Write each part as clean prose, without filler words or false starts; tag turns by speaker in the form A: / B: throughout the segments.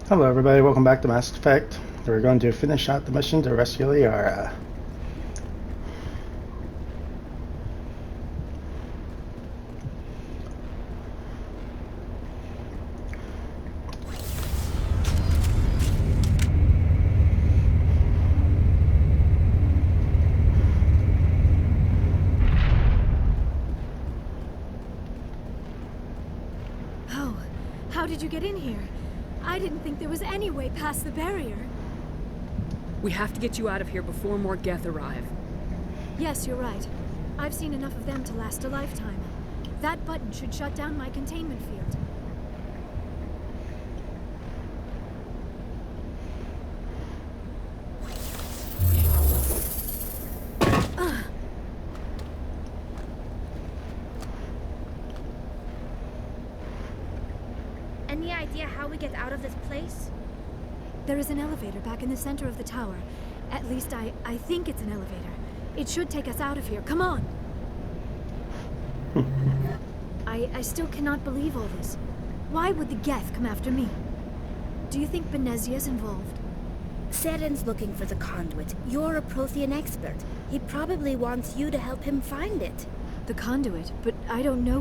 A: Hello everybody, welcome back to Mass Effect. We're going to finish out the mission to rescue Liara.
B: Oh, how did you get in here? I didn't think there was any way past the barrier.
C: We have to get you out of here before more Geth arrive.
B: Yes, you're right. I've seen enough of them to last a lifetime. That button should shut down my containment field.
D: Any idea how we get out of this place?
B: There is an elevator back in the center of the tower. At least I think it's an elevator. It should take us out of here. Come on! I still cannot believe all this. Why would the Geth come after me? Do you think Benezia's involved?
D: Saren's looking for the conduit. You're a Prothean expert. He probably wants you to help him find it.
B: The conduit, but I don't know.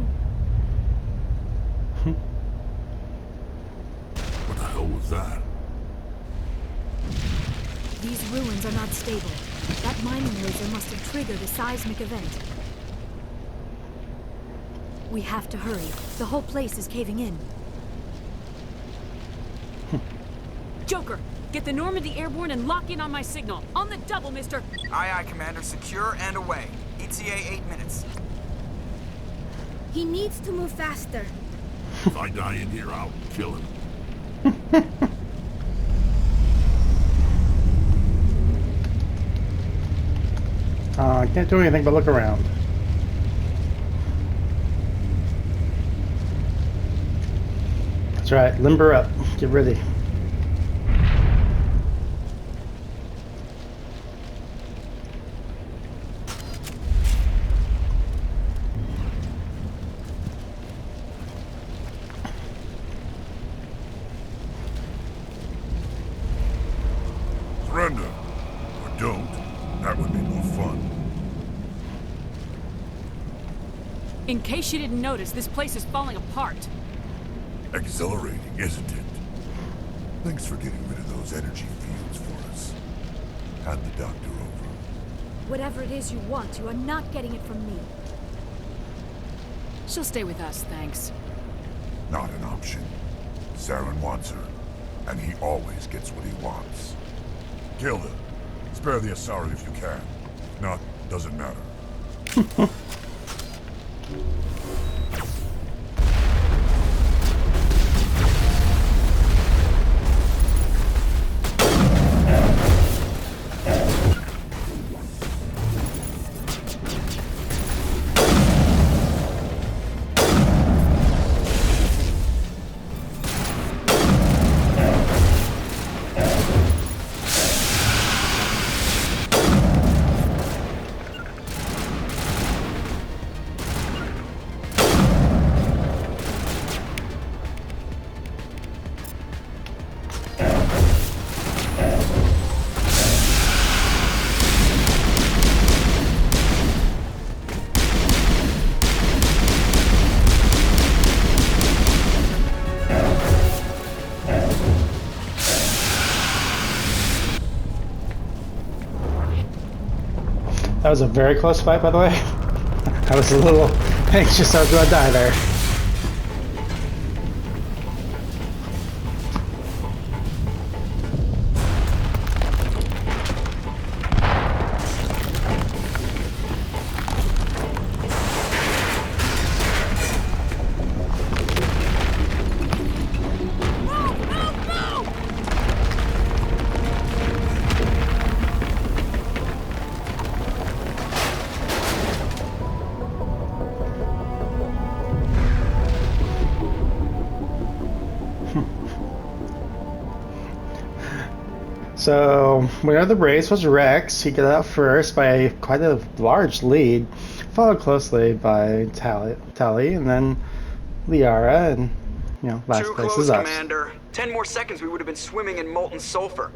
E: What the hell was that?
B: These ruins are not stable. That mining laser must have triggered a seismic event. We have to hurry. The whole place is caving in.
C: Joker, get the Normandy airborne and lock in on my signal. On the double, mister!
F: Aye, aye, Commander. Secure and away. ETA 8 minutes.
D: He needs to move faster.
E: If I die in here, I'll kill him.
A: I can't do anything but look around. That's right, limber up. Get ready.
E: Surrender. Or don't. That would be more fun.
C: In case you didn't notice, this place is falling apart.
E: Exhilarating, isn't it? Thanks for getting rid of those energy fields for us. Hand the doctor over.
B: Whatever it is you want, you are not getting it from me.
C: She'll stay with us, thanks.
E: Not an option. Saren wants her, and he always gets what he wants. Kill her. Spare the Asari if you can. If not, doesn't matter.
A: That was a very close fight, by the way. I was a little anxious I was going to die there. So, winner of the race was Rex. He got out first by quite a large lead, followed closely by Tally, and then Liara, and last
F: Too
A: place
F: close,
A: is us.
F: Commander. 10 more seconds we would have been swimming in molten sulfur.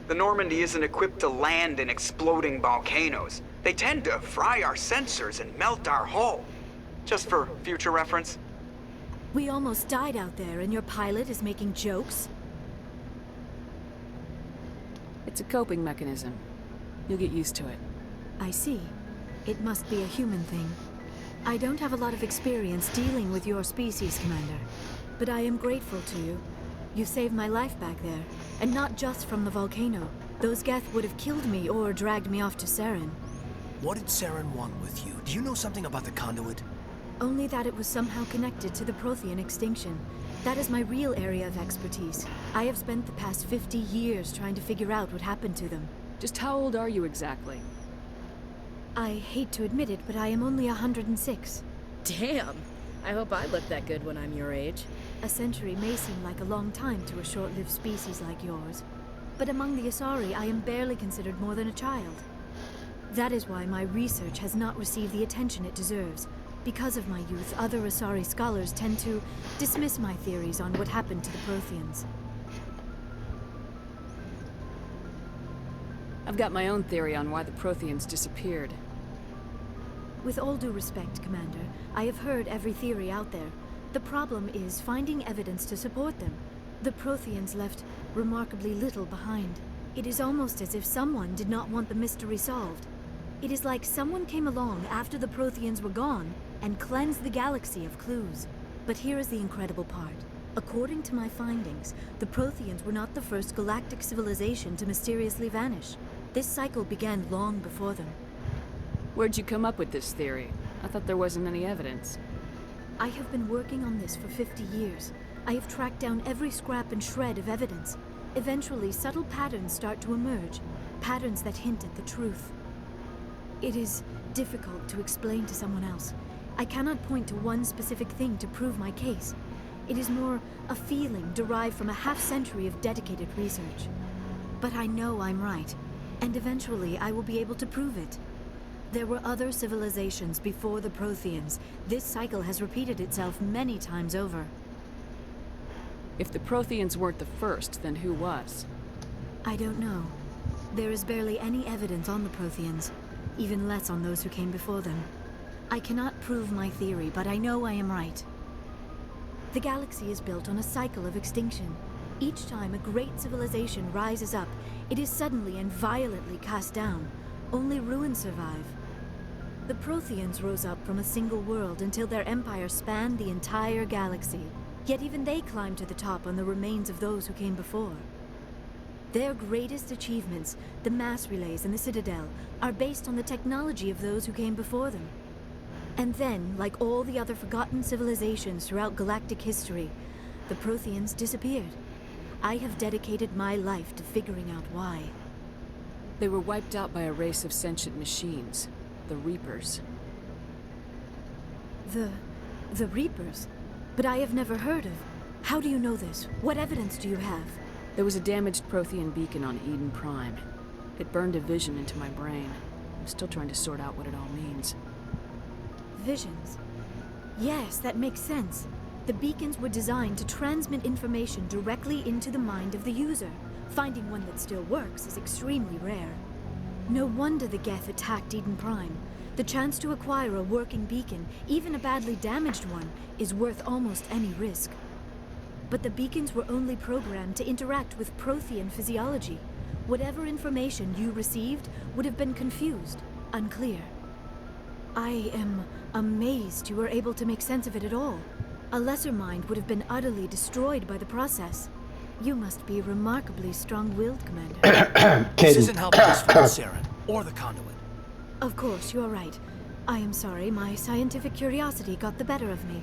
F: The Normandy isn't equipped to land in exploding volcanoes. They tend to fry our sensors and melt our hull. Just for future reference.
B: We almost died out there, and your pilot is making jokes?
C: It's a coping mechanism. You'll get used to it.
B: I see. It must be a human thing. I don't have a lot of experience dealing with your species, Commander. But I am grateful to you. You saved my life back there, and not just from the volcano. Those Geth would have killed me or dragged me off to Saren.
G: What did Saren want with you? Do you know something about the conduit?
B: Only that it was somehow connected to the Prothean extinction. That is my real area of expertise. I have spent the past 50 years trying to figure out what happened to them.
C: Just how old are you exactly?
B: I hate to admit it, but I am only 106.
H: Damn! I hope I look that good when I'm your age.
B: A century may seem like a long time to a short-lived species like yours. But among the Asari, I am barely considered more than a child. That is why my research has not received the attention it deserves. Because of my youth, other Asari scholars tend to dismiss my theories on what happened to the Protheans.
C: I've got my own theory on why the Protheans disappeared.
B: With all due respect, Commander, I have heard every theory out there. The problem is finding evidence to support them. The Protheans left remarkably little behind. It is almost as if someone did not want the mystery solved. It is like someone came along after the Protheans were gone and cleansed the galaxy of clues. But here is the incredible part. According to my findings, the Protheans were not the first galactic civilization to mysteriously vanish. This cycle began long before them.
C: Where'd you come up with this theory? I thought there wasn't any evidence.
B: I have been working on this for 50 years. I have tracked down every scrap and shred of evidence. Eventually, subtle patterns start to emerge, patterns that hint at the truth. It is difficult to explain to someone else. I cannot point to one specific thing to prove my case. It is more a feeling derived from a half-century of dedicated research. But I know I'm right, and eventually I will be able to prove it. There were other civilizations before the Protheans. This cycle has repeated itself many times over.
C: If the Protheans weren't the first, then who was?
B: I don't know. There is barely any evidence on the Protheans, even less on those who came before them. I cannot prove my theory, but I know I am right. The galaxy is built on a cycle of extinction. Each time a great civilization rises up, it is suddenly and violently cast down. Only ruins survive. The Protheans rose up from a single world until their empire spanned the entire galaxy. Yet even they climbed to the top on the remains of those who came before. Their greatest achievements, the mass relays and the Citadel, are based on the technology of those who came before them. And then, like all the other forgotten civilizations throughout galactic history, the Protheans disappeared. I have dedicated my life to figuring out why.
C: They were wiped out by a race of sentient machines, the Reapers.
B: The Reapers? But I have never heard of. How do you know this? What evidence do you have?
C: There was a damaged Prothean beacon on Eden Prime. It burned a vision into my brain. I'm still trying to sort out what it all means.
B: Visions. Yes, that makes sense. The beacons were designed to transmit information directly into the mind of the user. Finding one that still works is extremely rare. No wonder the Geth attacked Eden Prime. The chance to acquire a working beacon, even a badly damaged one, is worth almost any risk. But the beacons were only programmed to interact with Prothean physiology. Whatever information you received would have been confused, unclear. I am amazed you were able to make sense of it at all. A lesser mind would have been utterly destroyed by the process. You must be remarkably strong-willed, Commander.
G: This isn't helping us find Saren, or the conduit.
B: Of course, you are right. I am sorry, my scientific curiosity got the better of me.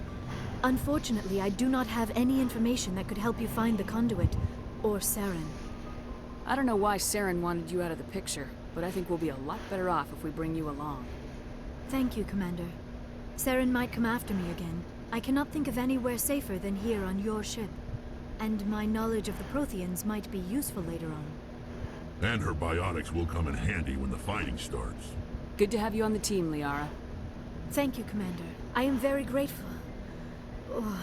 B: Unfortunately, I do not have any information that could help you find the conduit, or Saren.
C: I don't know why Saren wanted you out of the picture, but I think we'll be a lot better off if we bring you along.
B: Thank you, Commander. Saren might come after me again. I cannot think of anywhere safer than here on your ship. And my knowledge of the Protheans might be useful later on.
E: And her biotics will come in handy when the fighting starts.
C: Good to have you on the team, Liara.
B: Thank you, Commander. I am very grateful. Oh,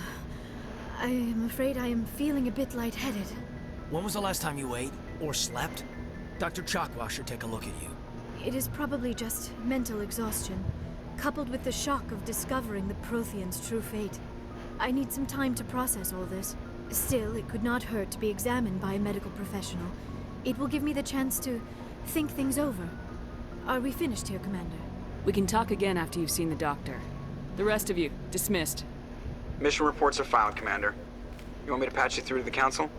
B: I am afraid I am feeling a bit lightheaded.
G: When was the last time you ate or slept? Dr. Chakwa should take a look at you.
B: It is probably just mental exhaustion, coupled with the shock of discovering the Prothean's true fate. I need some time to process all this. Still, it could not hurt to be examined by a medical professional. It will give me the chance to think things over. Are we finished here, Commander?
C: We can talk again after you've seen the doctor. The rest of you, dismissed.
F: Mission reports are filed, Commander. You want me to patch you through to the Council?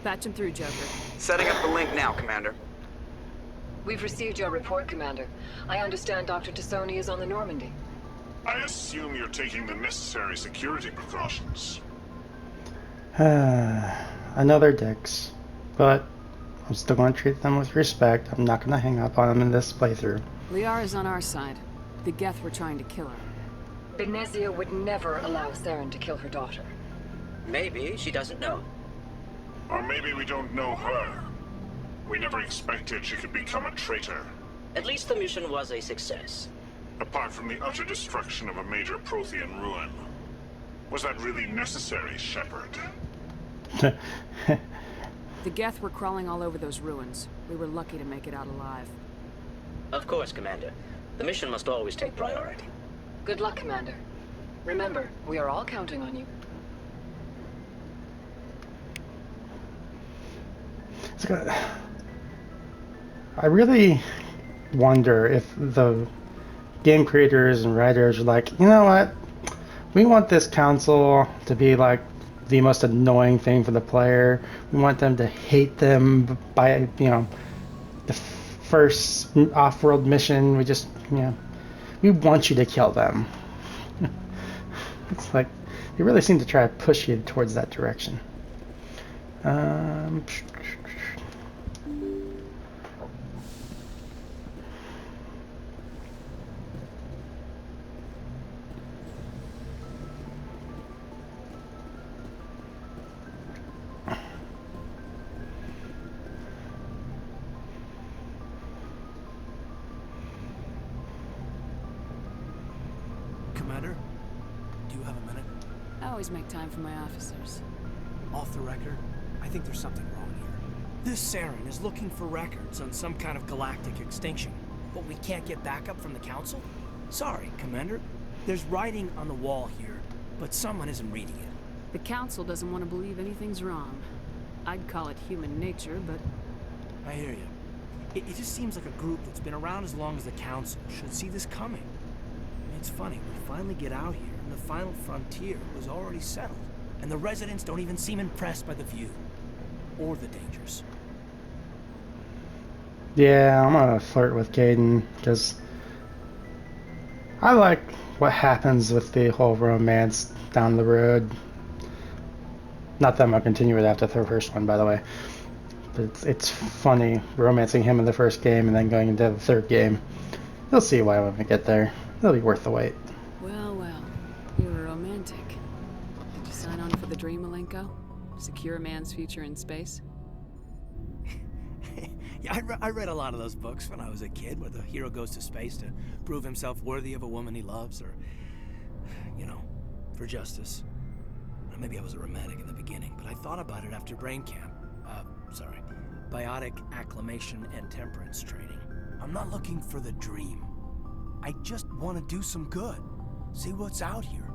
C: Patch him through, Joker.
F: Setting up the link now, Commander.
I: We've received your report, Commander. I understand Dr. Tassoni is on the Normandy.
J: I assume you're taking the necessary security precautions.
A: I know they're dicks, but I'm still going to treat them with respect. I'm not going to hang up on them in this playthrough.
C: Liara's on our side. The Geth were trying to kill her.
I: Benezia would never allow Saren to kill her daughter.
K: Maybe she doesn't know.
J: Or maybe we don't know her. We never expected she could become a traitor.
K: At least the mission was a success.
J: Apart from the utter destruction of a major Prothean ruin. Was that really necessary, Shepard?
C: The Geth were crawling all over those ruins. We were lucky to make it out alive.
K: Of course, Commander. The mission must always take priority.
I: Good luck, Commander. Remember, we are all counting on you.
A: It's good. I really wonder if the game creators and writers are like, you know what? We want this council to be like the most annoying thing for the player. We want them to hate them by, the first off-world mission. We just, we want you to kill them. It's like, they really seem to try to push you towards that direction.
G: Commander, do you have a minute?
C: I always make time for my officers.
G: Off the record, I think there's something wrong here. This Saren is looking for records on some kind of galactic extinction, but we can't get backup from the Council? Sorry, Commander. There's writing on the wall here, but someone isn't reading it.
C: The Council doesn't want to believe anything's wrong. I'd call it human nature, but...
G: I hear you. It just seems like a group that's been around as long as the Council should see this coming. It's funny, we finally get out here, and the final frontier was already settled. And the residents don't even seem impressed by the view. Or the dangers.
A: Yeah, I'm gonna flirt with Caden, because I like what happens with the whole romance down the road. Not that I'm gonna continue it after the first one, by the way. But it's funny romancing him in the first game and then going into the third game. You'll see why when we get there. It'll be worth the wait.
C: Well, well. You're a romantic. Did you sign on for the dream, Malenko? Secure a man's future in space?
G: Yeah, I read a lot of those books when I was a kid, where the hero goes to space to prove himself worthy of a woman he loves, or, for justice. Maybe I was a romantic in the beginning, but I thought about it after brain camp. Biotic acclimation and temperance training. I'm not looking for the dream. I just want to do some good. See what's out here.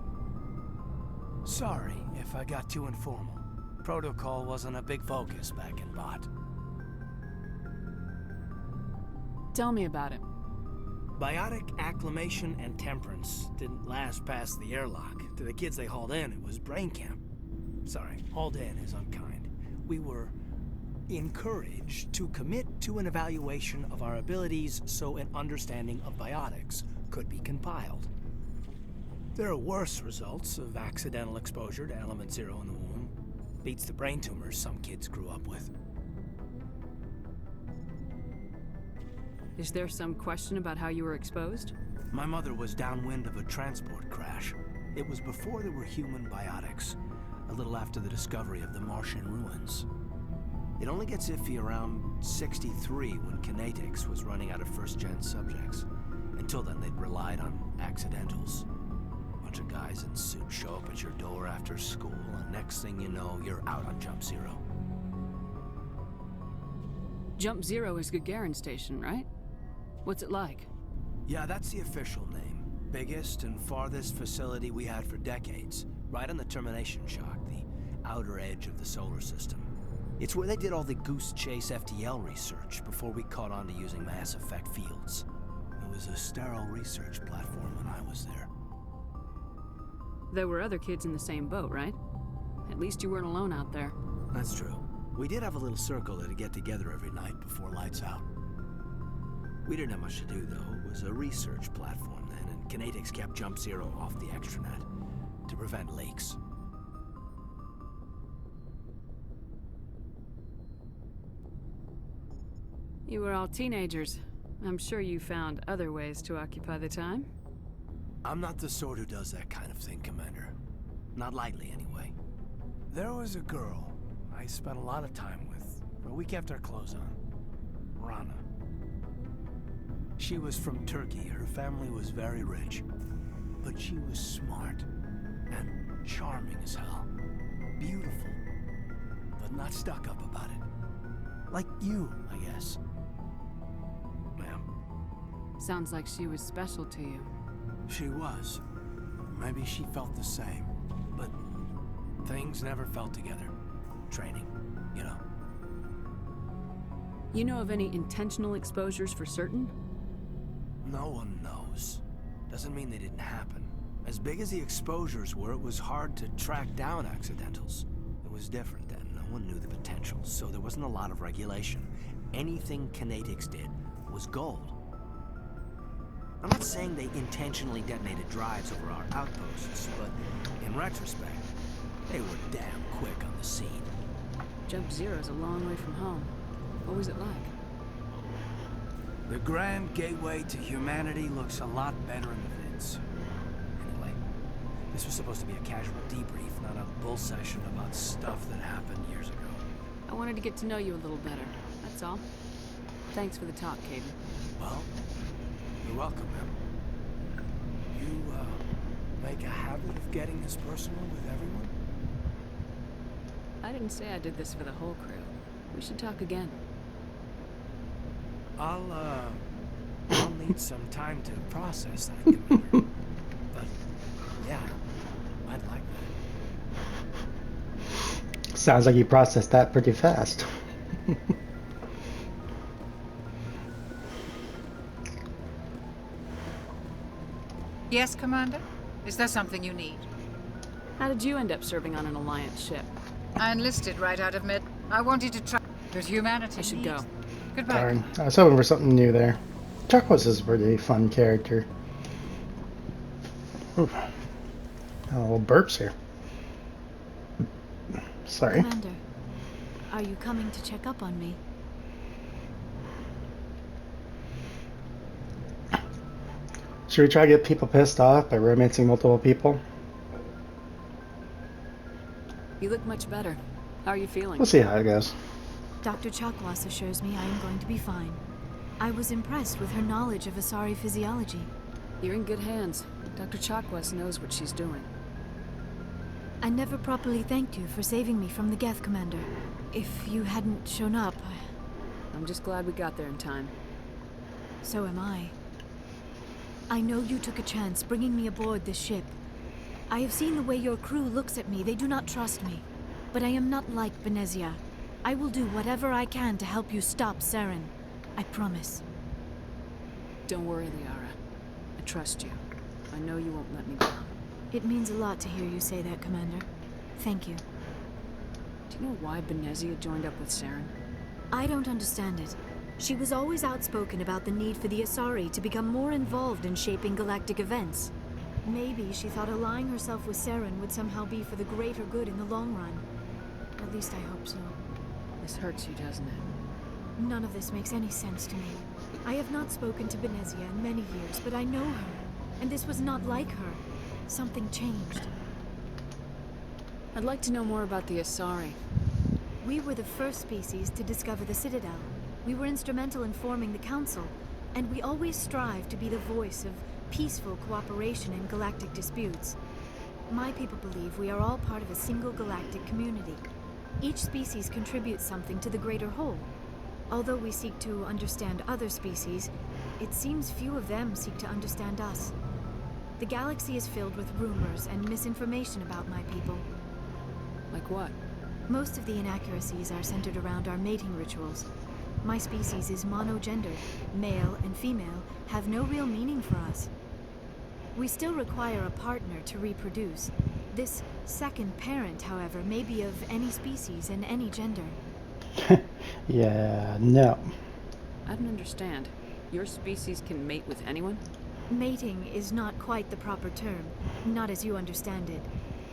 G: Sorry if I got too informal. Protocol wasn't a big focus back in Bot.
C: Tell me about it.
G: Biotic acclimation and temperance didn't last past the airlock. To the kids they hauled in, it was brain camp. Sorry, hauled in is unkind. We were encouraged to commit to an evaluation of our abilities so an understanding of biotics could be compiled. There are worse results of accidental exposure to element 0 in the womb. Beats the brain tumors some kids grew up with.
C: Is there some question about how you were exposed?
G: My mother was downwind of a transport crash. It was before there were human biotics, a little after the discovery of the Martian ruins. It only gets iffy around 63 when Kinetics was running out of first-gen subjects. Until then, they'd relied on accidentals. Bunch of guys in suits show up at your door after school, and next thing you know, you're out on Jump Zero.
C: Jump Zero is Gagarin Station, right? What's it like?
G: Yeah, that's the official name. Biggest and farthest facility we had for decades. Right on the termination shock, the outer edge of the solar system. It's where they did all the Goose Chase FTL research before we caught on to using mass effect fields. It was a sterile research platform when I was there.
C: There were other kids in the same boat, right? At least you weren't alone out there.
G: That's true. We did have a little circle that'd get together every night before lights out. We didn't have much to do, though. It was a research platform then, and Kinetics kept Jump Zero off the extranet to prevent leaks.
C: You were all teenagers. I'm sure you found other ways to occupy the time.
G: I'm not the sort who does that kind of thing, Commander. Not lightly, anyway. There was a girl I spent a lot of time with, but we kept our clothes on. Rana. She was from Turkey. Her family was very rich. But she was smart and charming as hell. Beautiful, but not stuck up about it. Like you, I guess. Ma'am.
C: Sounds like she was special to you.
G: She was. Maybe she felt the same. But things never felt together. Training, you know.
C: You know of any intentional exposures for certain?
G: No one knows. Doesn't mean they didn't happen. As big as the exposures were, it was hard to track down accidentals. It was different then. No one knew the potential, so there wasn't a lot of regulation. Anything Kinetics did was gold. I'm not saying they intentionally detonated drives over our outposts, but in retrospect, they were damn quick on the scene.
C: Jump Zero's a long way from home. What was it like?
G: The Grand Gateway to Humanity looks a lot better in the vids. Anyway, this was supposed to be a casual debrief, not a bull session about stuff that happened years ago.
C: I wanted to get to know you a little better, that's all. Thanks for the talk, Caden.
G: Well, you're welcome, ma'am. You, make a habit of getting this personal with everyone?
C: I didn't say I did this for the whole crew. We should talk again.
G: I'll need some time to process that, Commander. But, yeah, I'd like that.
A: Sounds like you processed that pretty fast.
L: Yes, Commander? Is there something you need?
C: How did you end up serving on an Alliance ship?
L: I enlisted right out of mid. I wanted to try, but humanity
C: I should
L: needs.
C: go.
L: Goodbye.
A: Darn, I was hoping for something new there. Chuckles is a pretty fun character. Ooh. A little burps here. Sorry.
B: Commander, are you coming to check up on me?
A: Should we try to get people pissed off by romancing multiple people?
C: You look much better. How are you feeling?
A: We'll see how it goes.
B: Dr. Chakwas assures me I am going to be fine. I was impressed with her knowledge of Asari physiology.
C: You're in good hands. Dr. Chakwas knows what she's doing.
B: I never properly thanked you for saving me from the Geth, Commander. If you hadn't shown up,
C: I'm just glad we got there in time.
B: So am I. I know you took a chance bringing me aboard this ship. I have seen the way your crew looks at me. They do not trust me. But I am not like Benezia. I will do whatever I can to help you stop Saren. I promise.
C: Don't worry, Liara. I trust you. I know you won't let me down.
B: It means a lot to hear you say that, Commander. Thank you.
C: Do you know why Benezia joined up with Saren?
B: I don't understand it. She was always outspoken about the need for the Asari to become more involved in shaping galactic events. Maybe she thought allying herself with Saren would somehow be for the greater good in the long run. At least I hope so.
C: This hurts you, doesn't it?
B: None of this makes any sense to me. I have not spoken to Benezia in many years, but I know her. And this was not like her. Something changed.
C: I'd like to know more about the Asari.
B: We were the first species to discover the Citadel. We were instrumental in forming the Council, and we always strive to be the voice of peaceful cooperation in galactic disputes. My people believe we are all part of a single galactic community. Each species contributes something to the greater whole. Although we seek to understand other species, it seems few of them seek to understand us. The galaxy is filled with rumors and misinformation about my people.
C: Like what?
B: Most of the inaccuracies are centered around our mating rituals. My species is monogendered. Male and female have no real meaning for us. We still require a partner to reproduce. This second parent, however, may be of any species and any gender.
A: Yeah, no.
C: I don't understand. Your species can mate with anyone?
B: Mating is not quite the proper term, not as you understand it.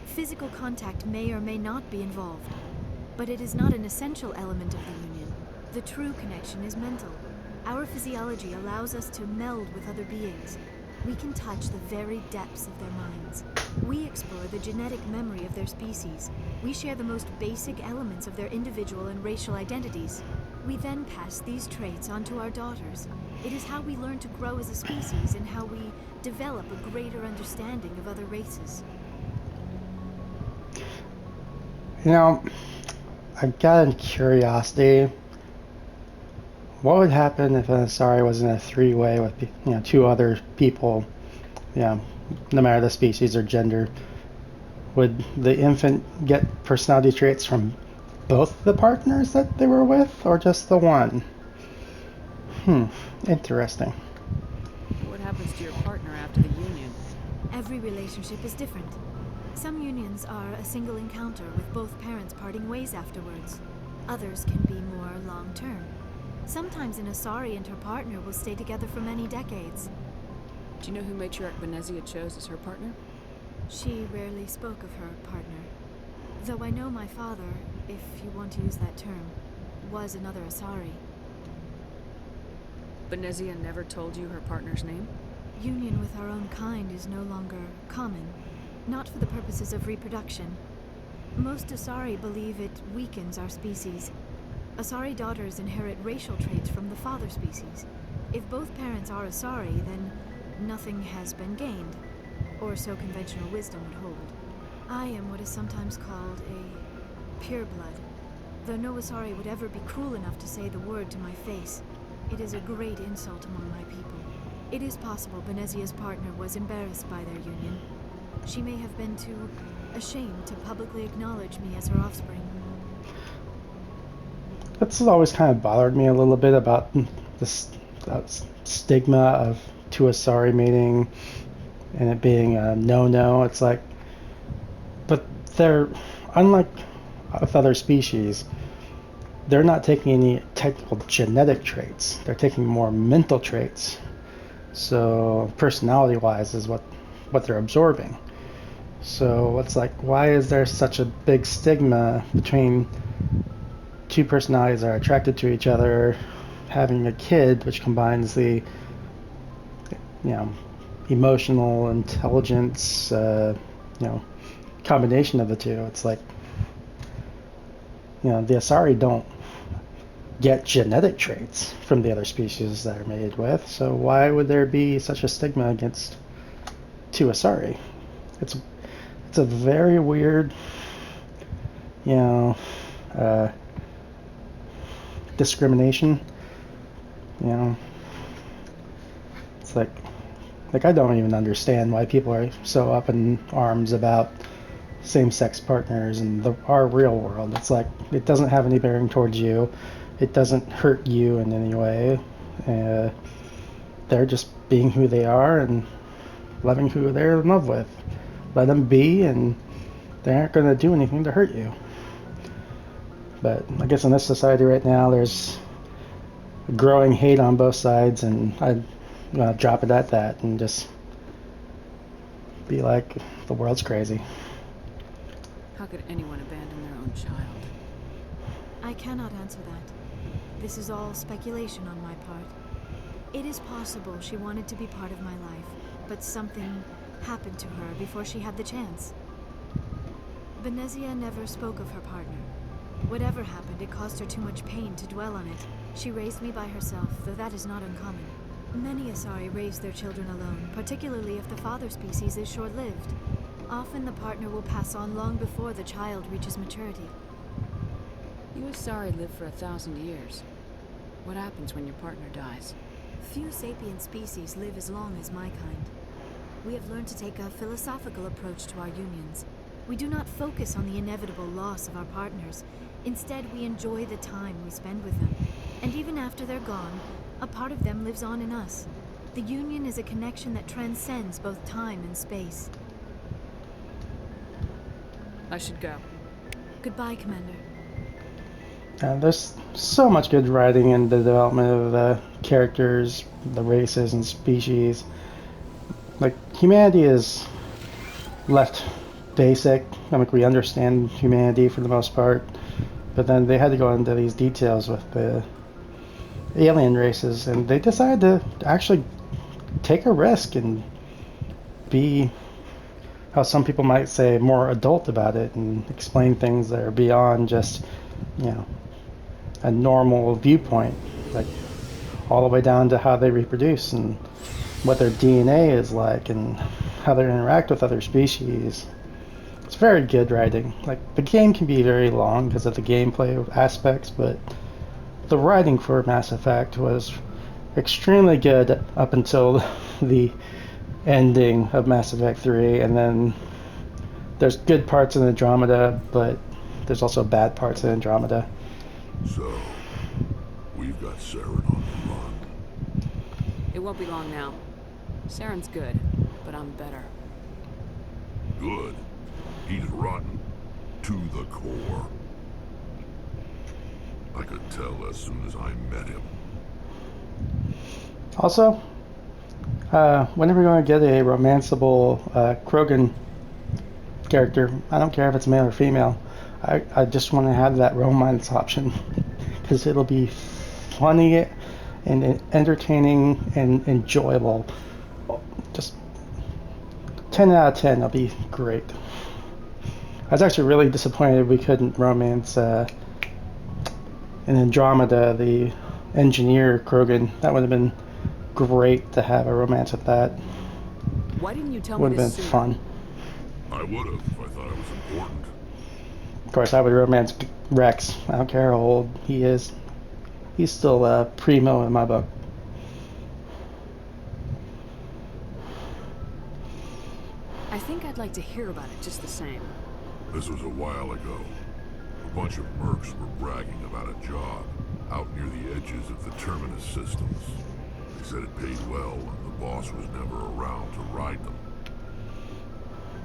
B: Physical contact may or may not be involved, but it is not an essential element of the union. The true connection is mental. Our physiology allows us to meld with other beings. We can touch the very depths of their minds. We explore the genetic memory of their species. We share the most basic elements of their individual and racial identities. We then pass these traits onto our daughters. It is how we learn to grow as a species and how we develop a greater understanding of other races.
A: You know, I got a curiosity. What would happen if an Asari was in a three-way with, two other people, no matter the species or gender? Would the infant get personality traits from both the partners that they were with, or just the one? Interesting.
C: What happens to your partner after the union?
B: Every relationship is different. Some unions are a single encounter with both parents parting ways afterwards. Others can be more long-term. Sometimes an Asari and her partner will stay together for many decades.
C: Do you know who Matriarch Benezia chose as her partner?
B: She rarely spoke of her partner. Though I know my father, if you want to use that term, was another Asari.
C: Benezia never told you her partner's name?
B: Union with our own kind is no longer common, not for the purposes of reproduction. Most Asari believe it weakens our species. Asari daughters inherit racial traits from the father species. If both parents are Asari, then nothing has been gained, or so conventional wisdom would hold. I am what is sometimes called a pureblood, though no Asari would ever be cruel enough to say the word to my face. It is a great insult among my people. It is possible Benezia's partner was embarrassed by their union. She may have been too ashamed to publicly acknowledge me as her offspring.
A: That's always kind of bothered me a little bit about this stigma of two Asari mating and it being a no-no. It's like, but they're, unlike with other species, they're not taking any technical genetic traits. They're taking more mental traits. So personality-wise is what they're absorbing. So it's like, why is there such a big stigma between two personalities that are attracted to each other having a kid, which combines the emotional intelligence combination of the two? It's like, the Asari don't get genetic traits from the other species that are mated with, so why would there be such a stigma against two Asari? It's a very weird discrimination. It's like I don't even understand why people are so up in arms about same-sex partners in our real world. It's like, it doesn't have any bearing towards you. It doesn't hurt you in any way. They're just being who they are and loving who they're in love with. Let them be, and they aren't going to do anything to hurt you. But I guess in this society right now, there's growing hate on both sides, and I'm going to drop it at that and just be like, the world's crazy.
C: How could anyone abandon their own child?
B: I cannot answer that. This is all speculation on my part. It is possible she wanted to be part of my life, but something happened to her before she had the chance. Benezia never spoke of her partner. Whatever happened, it caused her too much pain to dwell on it. She raised me by herself, though that is not uncommon. Many Asari raise their children alone, particularly if the father species is short-lived. Often the partner will pass on long before the child reaches maturity.
C: You Asari live for 1,000 years. What happens when your partner dies?
B: Few sapient species live as long as my kind. We have learned to take a philosophical approach to our unions. We do not focus on the inevitable loss of our partners. Instead, we enjoy the time we spend with them. And even after they're gone, a part of them lives on in us. The union is a connection that transcends both time and space.
C: I should go.
B: Goodbye, Commander.
A: There's so much good writing in the development of the characters, the races and species. Like, humanity is left basic. I mean, we understand humanity for the most part, but then they had to go into these details with the alien races, and they decided to actually take a risk and be, how some people might say, more adult about it and explain things that are beyond just, you know, a normal viewpoint, like all the way down to how they reproduce and what their DNA is like and how they interact with other species. It's very good writing. Like, the game can be very long because of the gameplay aspects, but the writing for Mass Effect was extremely good up until the ending of Mass Effect 3, and then there's good parts in Andromeda, but there's also bad parts in Andromeda.
E: So, we've got Saren on the run.
C: It won't be long now. Saren's good, but I'm better.
E: Good? He's rotten. To the core. I could tell as soon as I met him.
A: Also, when are we going to get a romanceable Krogan character? I don't care if it's male or female. I just want to have that romance option because it'll be funny and entertaining and enjoyable. Just 10 out of 10. It'll be great. I was actually really disappointed we couldn't romance in Andromeda the engineer Krogan. That would have been great to have a romance with that.
C: Why didn't you tell me
A: Would have
C: this
A: been
C: sooner?
A: fun.
E: I would have if I thought it was important.
A: Of course, I would romance Rex. I don't care how old he is. He's still primo in my book.
C: I think I'd like to hear about it just the same.
E: This was a while ago. A bunch of mercs were bragging about a job out near the edges of the Terminus systems. They said it paid well and the boss was never around to ride them.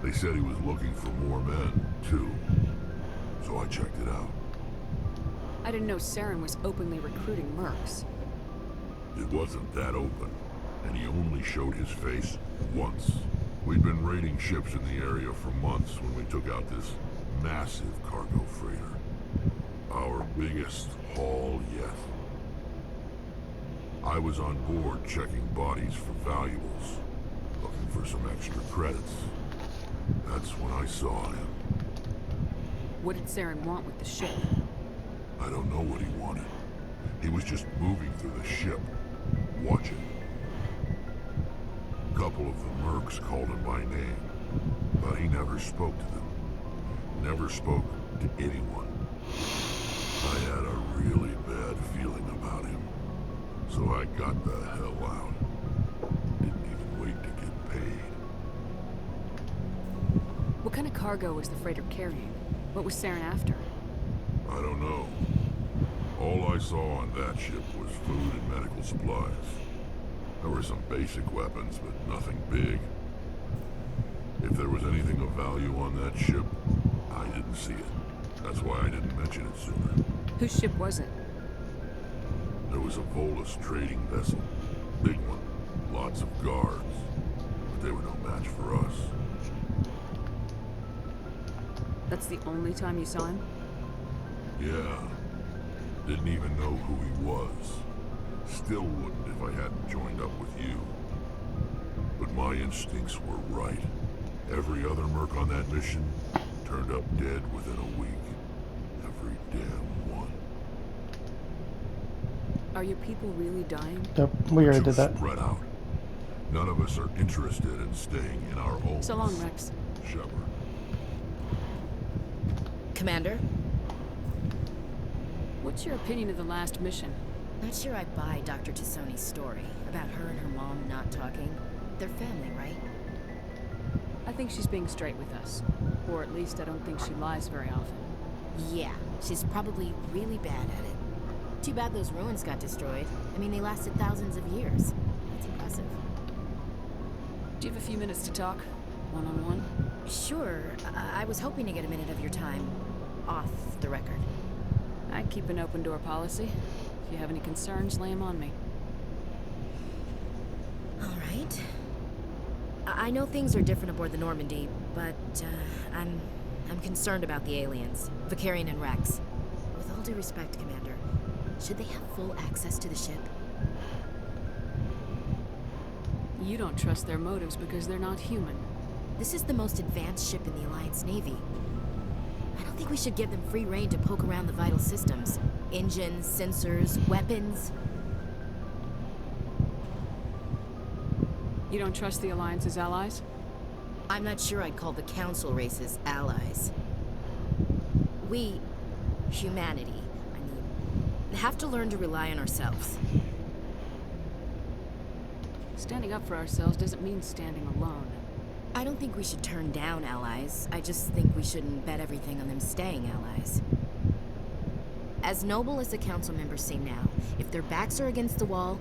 E: They said he was looking for more men, too. So I checked it out.
C: I didn't know Saren was openly recruiting mercs.
E: It wasn't that open, and he only showed his face once. We'd been raiding ships in the area for months when we took out this massive cargo freighter. Our biggest haul yet. I was on board checking bodies for valuables, looking for some extra credits. That's when I saw him.
C: What did Saren want with the ship?
E: I don't know what he wanted. He was just moving through the ship, watching. A couple of the mercs called him by name, but he never spoke to them. Never spoke to anyone. I had a really bad feeling about him, so I got the hell out. Didn't even wait to get paid.
C: What kind of cargo was the freighter carrying? What was Saren after?
E: I don't know. All I saw on that ship was food and medical supplies. There were some basic weapons, but nothing big. If there was anything of value on that ship, I didn't see it. That's why I didn't mention it sooner.
C: Whose ship was it?
E: There was a Volus trading vessel. Big one. Lots of guards. But they were no match for us.
C: That's the only time you saw him?
E: Yeah. Didn't even know who he was. Still wouldn't if I hadn't joined up with you. But my instincts were right. Every other merc on that mission turned up dead within a week. Every damn one.
C: Are your people really dying?
A: Yep, we already did that.
E: Spread out. None of us are interested in staying in our homes.
C: So long, Rex.
E: Shepard.
H: Commander?
C: What's your opinion of the last mission?
H: Not sure I buy Dr. Tassoni's story about her and her mom not talking. They're family, right?
C: I think she's being straight with us. Or at least I don't think she lies very often.
H: Yeah, she's probably really bad at it. Too bad those ruins got destroyed. I mean, they lasted thousands of years. That's impressive.
C: Do you have a few minutes to talk? One-on-one?
H: Sure. I was hoping to get a minute of your time off the record.
C: I keep an open door policy. If you have any concerns, lay them on me.
H: All right. I know things are different aboard the Normandy, but I'm concerned about the aliens, Vicarian and Rex. With all due respect, Commander, should they have full access to the ship?
C: You don't trust their motives because they're not human.
H: This is the most advanced ship in the Alliance Navy. I don't think we should give them free rein to poke around the vital systems. Engines, sensors, weapons.
C: You don't trust the Alliance's allies?
H: I'm not sure I'd call the Council races allies. We, humanity, have to learn to rely on ourselves.
C: Standing up for ourselves doesn't mean standing alone.
H: I don't think we should turn down allies. I just think we shouldn't bet everything on them staying allies. As noble as the Council members seem now, if their backs are against the wall,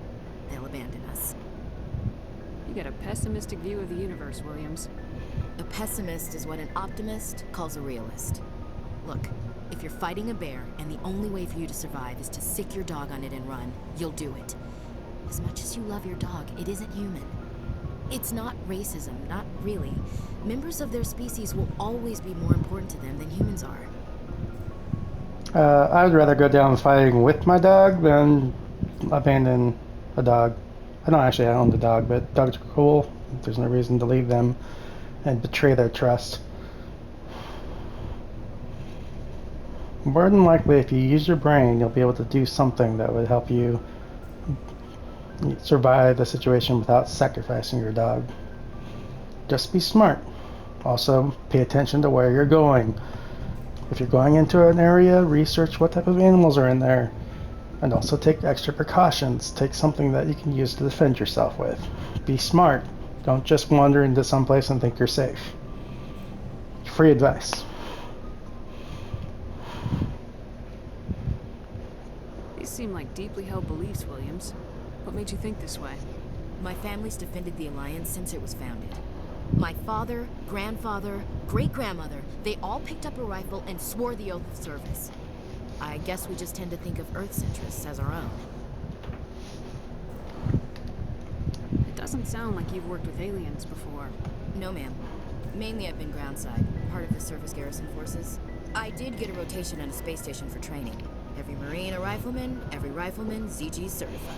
H: they'll abandon us.
C: You got a pessimistic view of the universe, Williams.
H: A pessimist is what an optimist calls a realist. Look, if you're fighting a bear and the only way for you to survive is to sick your dog on it and run, you'll do it. As much as you love your dog, it isn't human. It's not racism, not really. Members of their species will always be more important to them than humans are.
A: I would rather go down fighting with my dog than abandon a dog. I don't actually own the dog, but dogs are cool. There's no reason to leave them and betray their trust. More than likely, if you use your brain, you'll be able to do something that would help you survive the situation without sacrificing your dog. Just be smart. Also, pay attention to where you're going. If you're going into an area, research what type of animals are in there. And also take extra precautions. Take something that you can use to defend yourself with. Be smart. Don't just wander into some place and think you're safe. Free advice.
C: These seem like deeply held beliefs, Williams. What made you think this way?
H: My family's defended the Alliance since it was founded. My father, grandfather, great-grandmother, they all picked up a rifle and swore the oath of service. I guess we just tend to think of Earth's interests as our own.
C: It doesn't sound like you've worked with aliens before.
H: No, ma'am. Mainly I've been groundside, part of the surface garrison forces. I did get a rotation on a space station for training. Every Marine a rifleman, every rifleman ZG certified.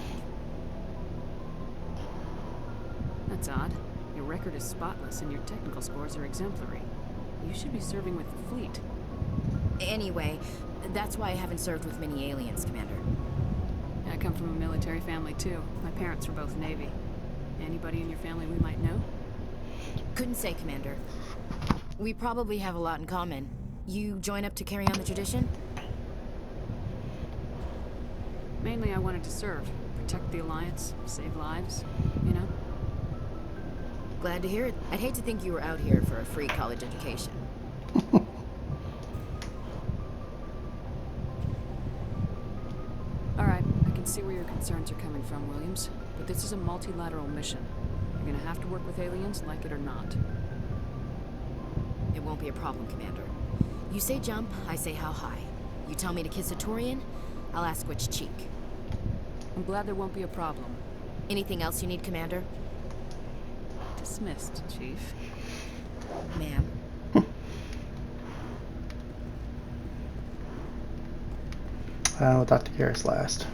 C: That's odd. Your record is spotless and your technical scores are exemplary. You should be serving with the fleet.
H: Anyway, that's why I haven't served with many aliens, Commander.
C: I come from a military family too. My parents were both Navy. Anybody in your family we might know?
H: Couldn't say, Commander. We probably have a lot in common. You join up to carry on the tradition?
C: Mainly I wanted to serve. Protect the Alliance, save lives, you know?
H: Glad to hear it. I'd hate to think you were out here for a free college education.
C: Alright, I can see where your concerns are coming from, Williams. But this is a multilateral mission. You're gonna have to work with aliens, like it or not.
H: It won't be a problem, Commander. You say jump, I say how high. You tell me to kiss a Turian, I'll ask which cheek.
C: I'm glad there won't be a problem.
H: Anything else you need, Commander?
C: Dismissed, Chief.
H: Ma'am.
A: We'll talk to Garrus last.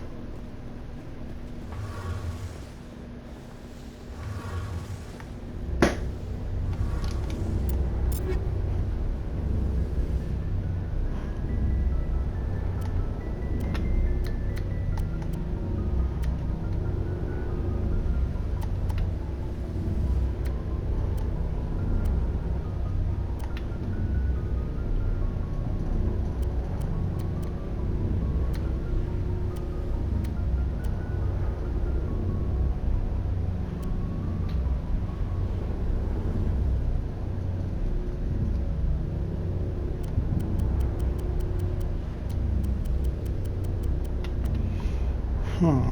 A: Hmm.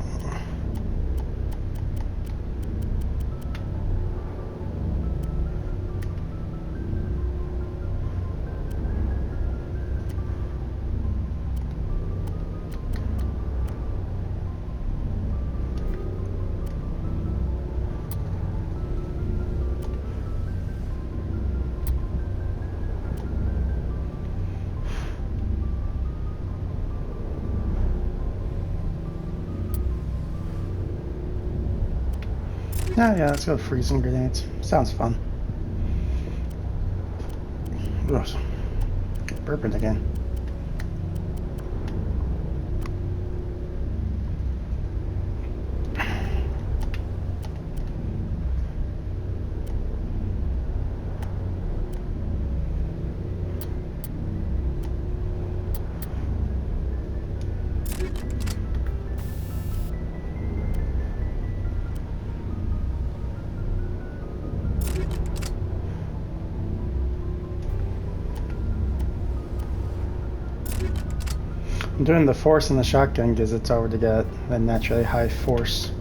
A: Yeah, let's go freezing grenades. Sounds fun. Ugh. Burping again. I'm doing the force in the shotgun because it's over to get a naturally high force.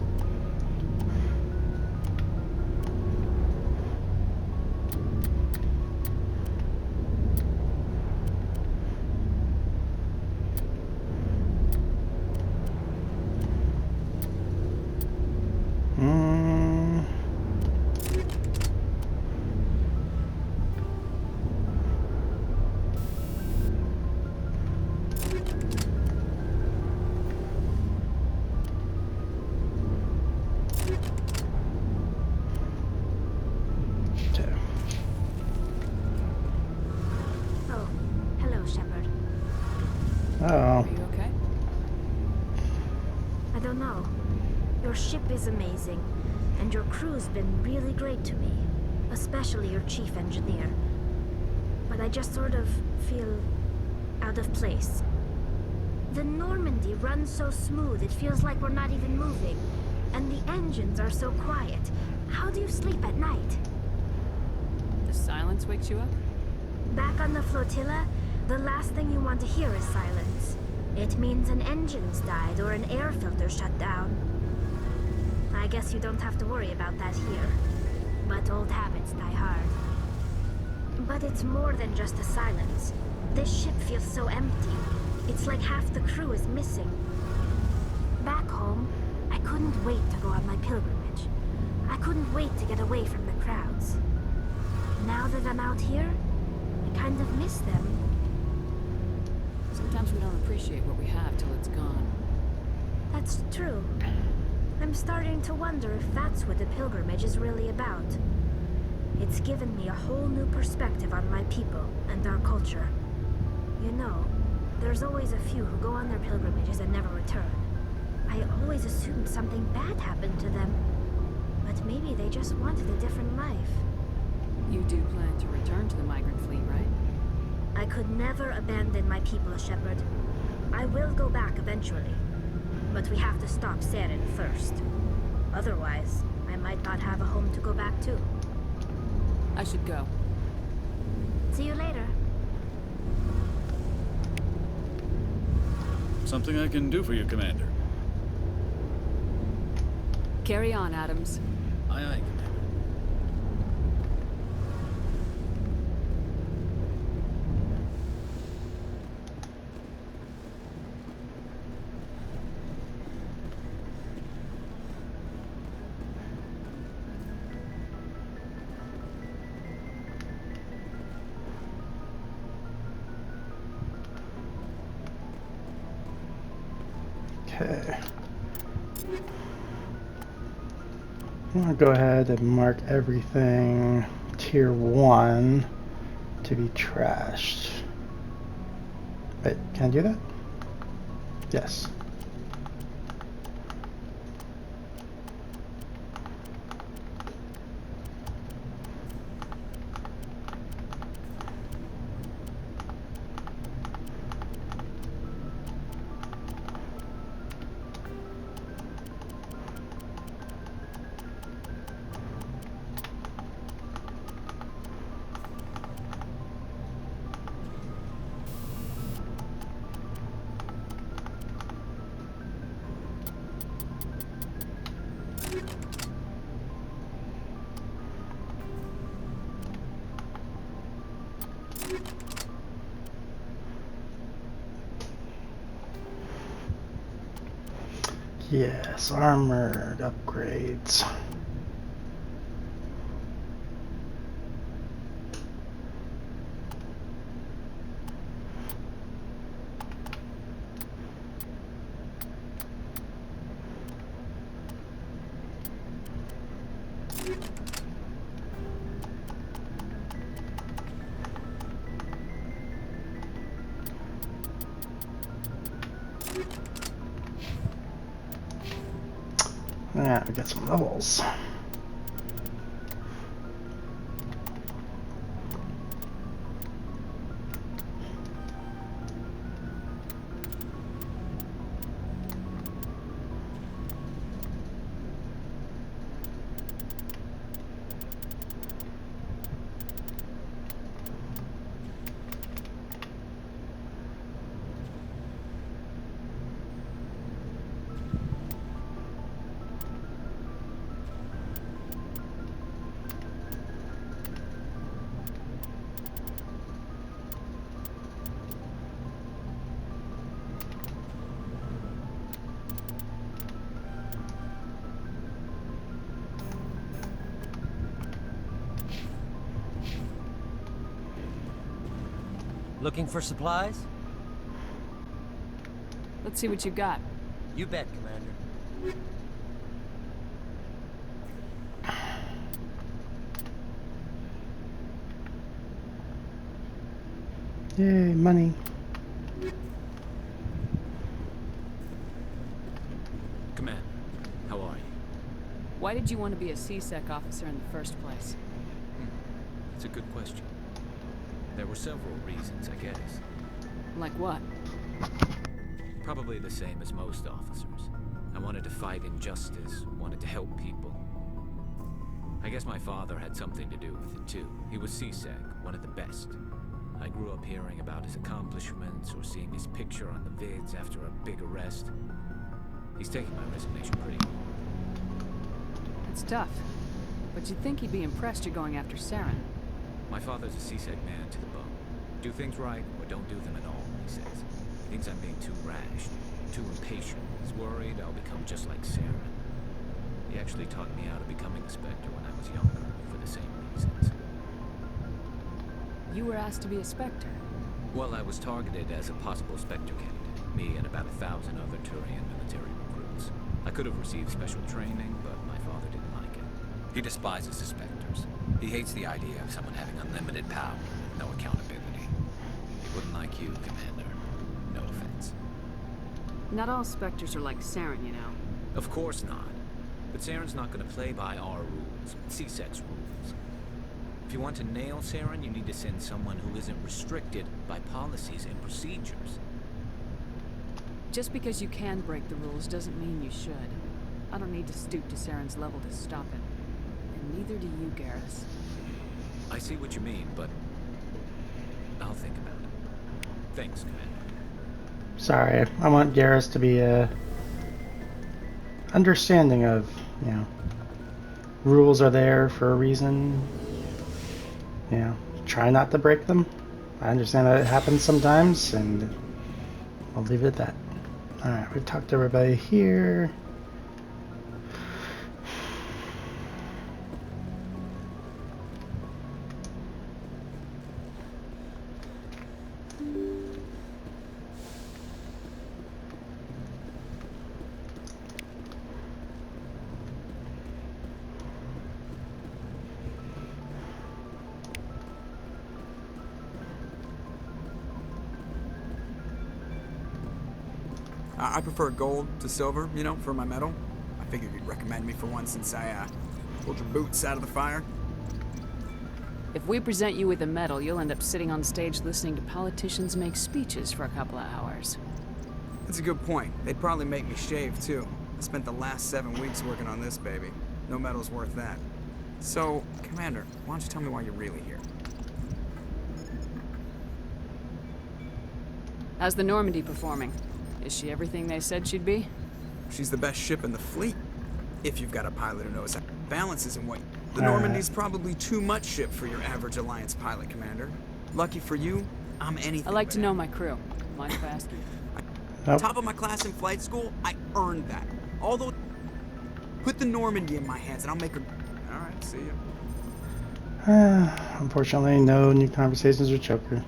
D: Oh, hello, Shepard.
A: Oh.
C: Are you okay?
D: I don't know. Your ship is amazing, and your crew's been really great to me, especially your chief engineer. But I just sort of feel out of place. The Normandy runs so smooth, it feels like we're not even moving. And the engines are so quiet. How do you sleep at night?
C: The silence wakes you up?
D: Back on the flotilla, the last thing you want to hear is silence. It means an engine's died or an air filter shut down. I guess you don't have to worry about that here. But old habits die hard. But it's more than just the silence. This ship feels so empty. It's like half the crew is missing. Back home, I couldn't wait to go on my pilgrimage. I couldn't wait to get away from the crowds. Now that I'm out here, I kind of miss them.
C: Sometimes we don't appreciate what we have till it's gone.
D: That's true. I'm starting to wonder if that's what the pilgrimage is really about. It's given me a whole new perspective on my people and our culture. You know, there's always a few who go on their pilgrimages and never return. I always assumed something bad happened to them. But maybe they just wanted a different life.
C: You do plan to return to the migrant fleet, right?
D: I could never abandon my people, Shepard. I will go back eventually. But we have to stop Saren first. Otherwise, I might not have a home to go back to.
C: I should go.
D: See you later.
M: Something I can do for you, Commander.
C: Carry on, Adams.
M: Aye, aye, Commander.
A: Okay. I'm gonna go ahead and mark everything tier 1 to be trashed. Wait, can I do that? Yes. Yes, armored upgrades. Yeah, we got some levels.
N: Looking for supplies?
C: Let's see what you got.
N: You bet, Commander.
A: Yay, money.
M: Commander, how are you?
C: Why did you want to be a C-Sec officer in the first place?
M: It's a good question. There were several reasons, I guess.
C: Like what?
M: Probably the same as most officers. I wanted to fight injustice, wanted to help people. I guess my father had something to do with it too. He was C-Sec, one of the best. I grew up hearing about his accomplishments or seeing his picture on the vids after a big arrest. He's taking my resignation pretty hard.
C: It's tough. But you'd think he'd be impressed you're going after Saren.
M: My father's a C-Sec man to the bone. Do things right or don't do them at all, he says. He thinks I'm being too rash, too impatient. He's worried I'll become just like Sarah. He actually talked me out of becoming a Spectre when I was younger, for the same reasons.
C: You were asked to be a Spectre?
M: Well, I was targeted as a possible Spectre candidate. Me and about 1,000 other Turian military recruits. I could have received special training, but my father didn't like it. He despises the Spectres. He hates the idea of someone having unlimited power, no accountability. He wouldn't like you, Commander. No offense.
C: Not all Spectres are like Saren, you know.
M: Of course not. But Saren's not going to play by our rules, C-Sec's rules. If you want to nail Saren, you need to send someone who isn't restricted by policies and procedures.
C: Just because you can break the rules doesn't mean you should. I don't need to stoop to Saren's level to stop it. And neither do you, Garrus.
M: I see what you mean, but I'll think about it. Thanks, Commander.
A: Sorry, I want Garrus to be understanding of, you know, rules are there for a reason. You know, try not to break them. I understand that it happens sometimes, and I'll leave it at that. Alright, we've talked to everybody here.
O: I prefer gold to silver, you know, for my medal. I figured you'd recommend me for one since I pulled your boots out of the fire.
C: If we present you with a medal, you'll end up sitting on stage listening to politicians make speeches for a couple of hours.
O: That's a good point. They'd probably make me shave, too. I spent the last 7 weeks working on this baby. No medal's worth that. So, Commander, why don't you tell me why you're really here?
C: How's the Normandy performing? Is she everything they said she'd be?
O: She's the best ship in the fleet. If you've got a pilot who knows how balance isn't what... The
A: All
O: Normandy's probably too much ship for your average Alliance pilot, Commander. Lucky for you, I'm anything
C: I like
O: but
C: to know my crew. Mind if I ask you?
A: Nope.
O: Top of my class in flight school, I earned that. Although, put the Normandy in my hands and I'll make her... Alright, see ya.
A: Unfortunately, no new conversations with Joker.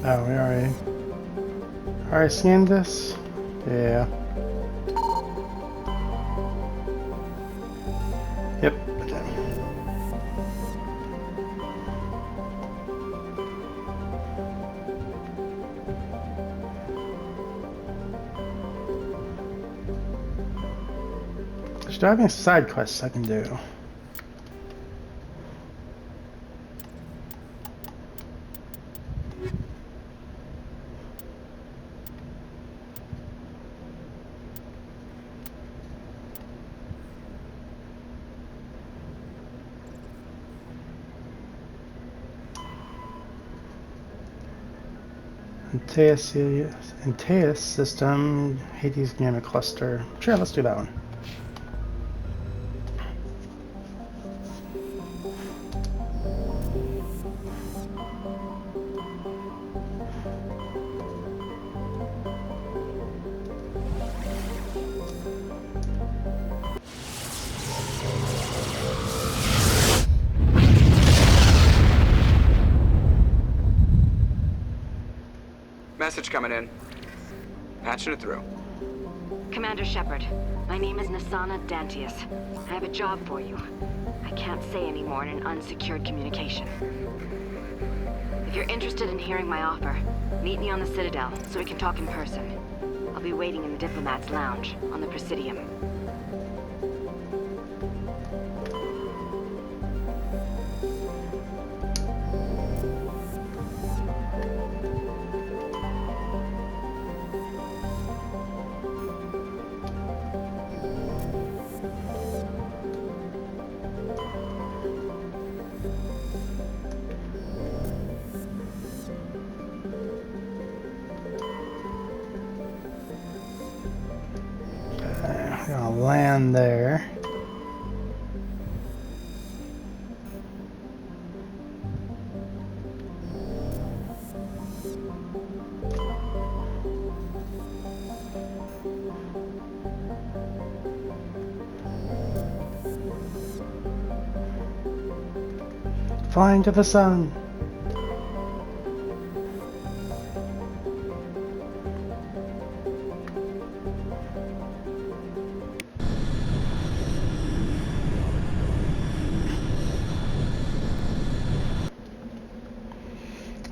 A: Oh, we already scanned this? Yeah. Yep. Okay. Should I have any side quests I can do? Antaeus system, Hades Gamma cluster. Sure, let's do that one.
F: Message coming in. Patching it through.
P: Commander Shepard, my name is Nasana Dantius. I have a job for you. I can't say any more in an unsecured communication. If you're interested in hearing my offer, meet me on the Citadel so we can talk in person. I'll be waiting in the Diplomat's Lounge on the Presidium.
A: Gonna land there. Flying to the sun.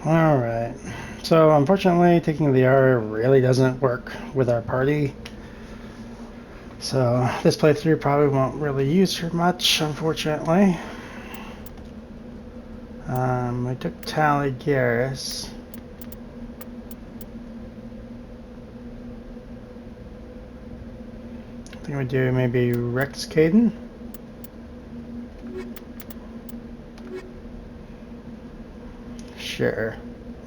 A: Alright, so unfortunately taking Liara really doesn't work with our party. So this playthrough probably won't really use her much, unfortunately. I took Tally Garrus. I think we do maybe Rex Caden. Sure.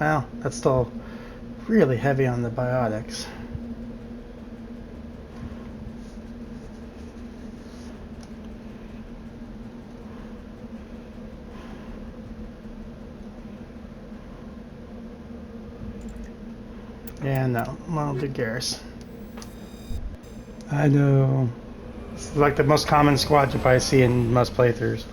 A: Well, that's still really heavy on the biotics. Yeah, no, I'll do Garrus. I know. It's like the most common squad you probably see in most playthroughs.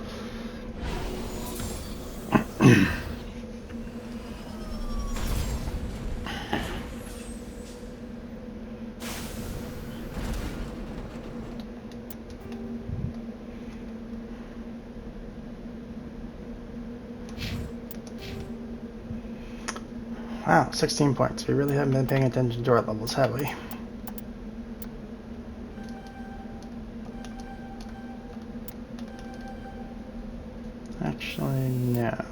A: Wow, 16 points. We really haven't been paying attention to our levels, have we? Actually, no.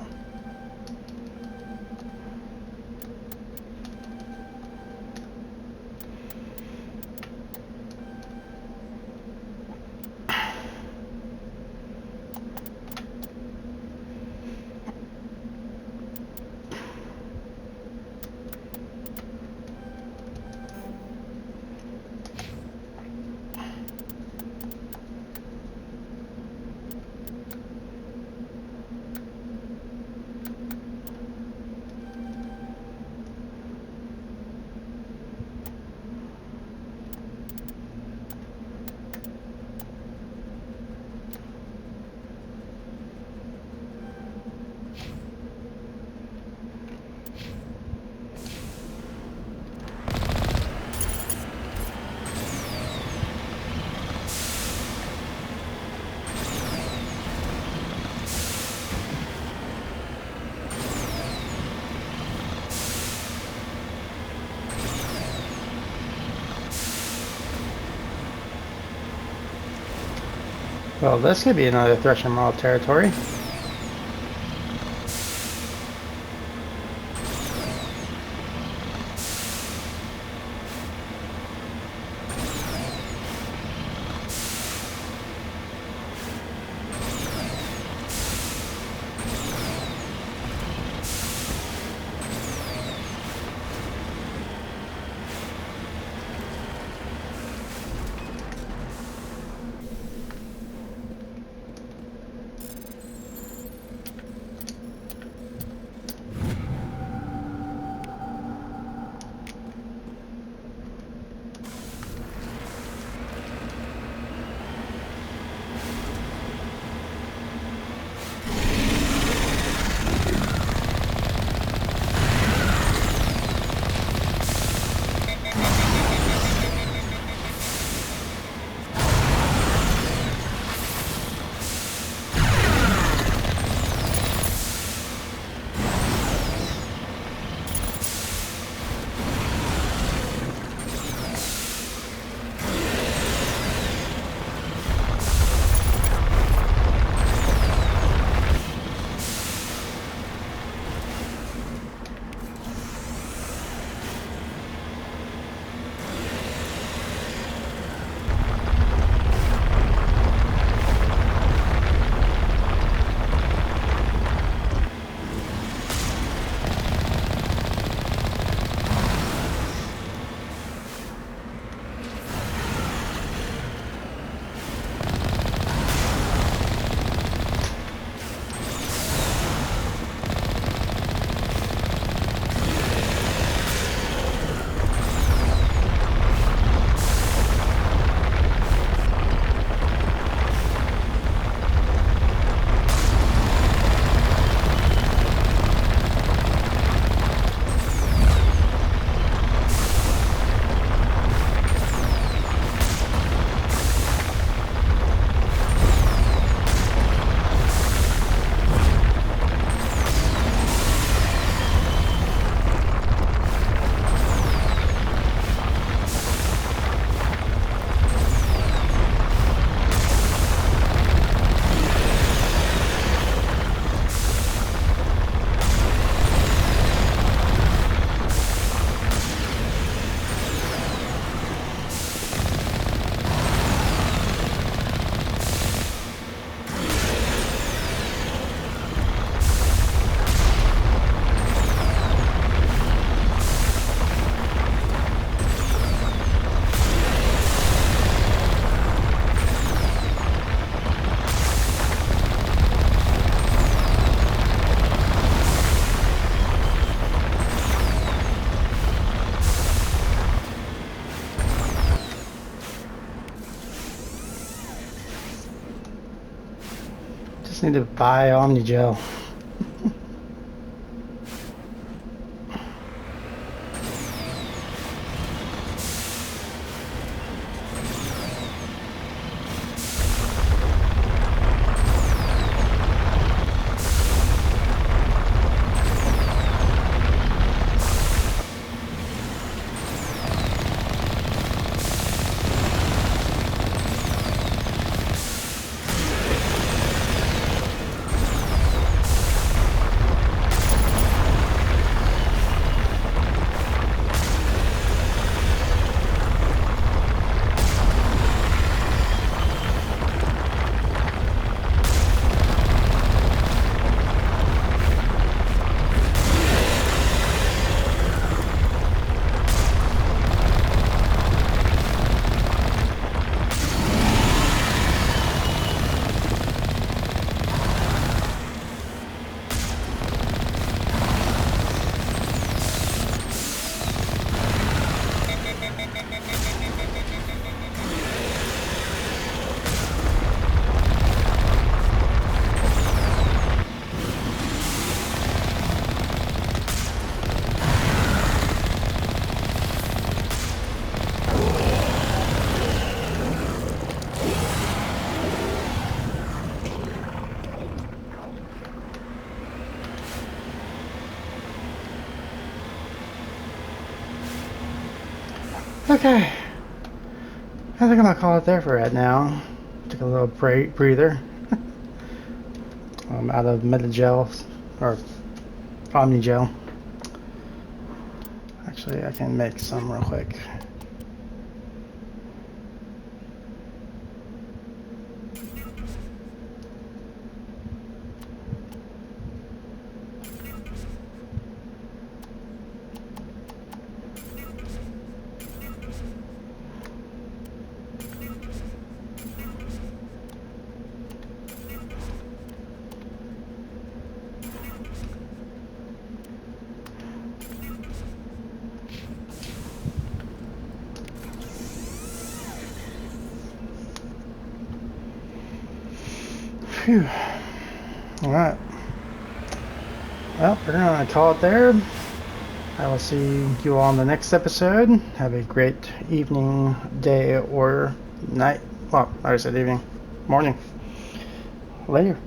A: Well, this could be another Thresher Mall territory. Just need to buy Omnigel. Okay. I think I'm gonna call it there for right now. Take a little breather. I'm out of Metagel or Omnigel. Actually, I can make some real quick. Phew. Alright. Well, we're gonna call it there. I will see you all on the next episode. Have a great evening, day, or night. Well, I said evening. Morning. Later.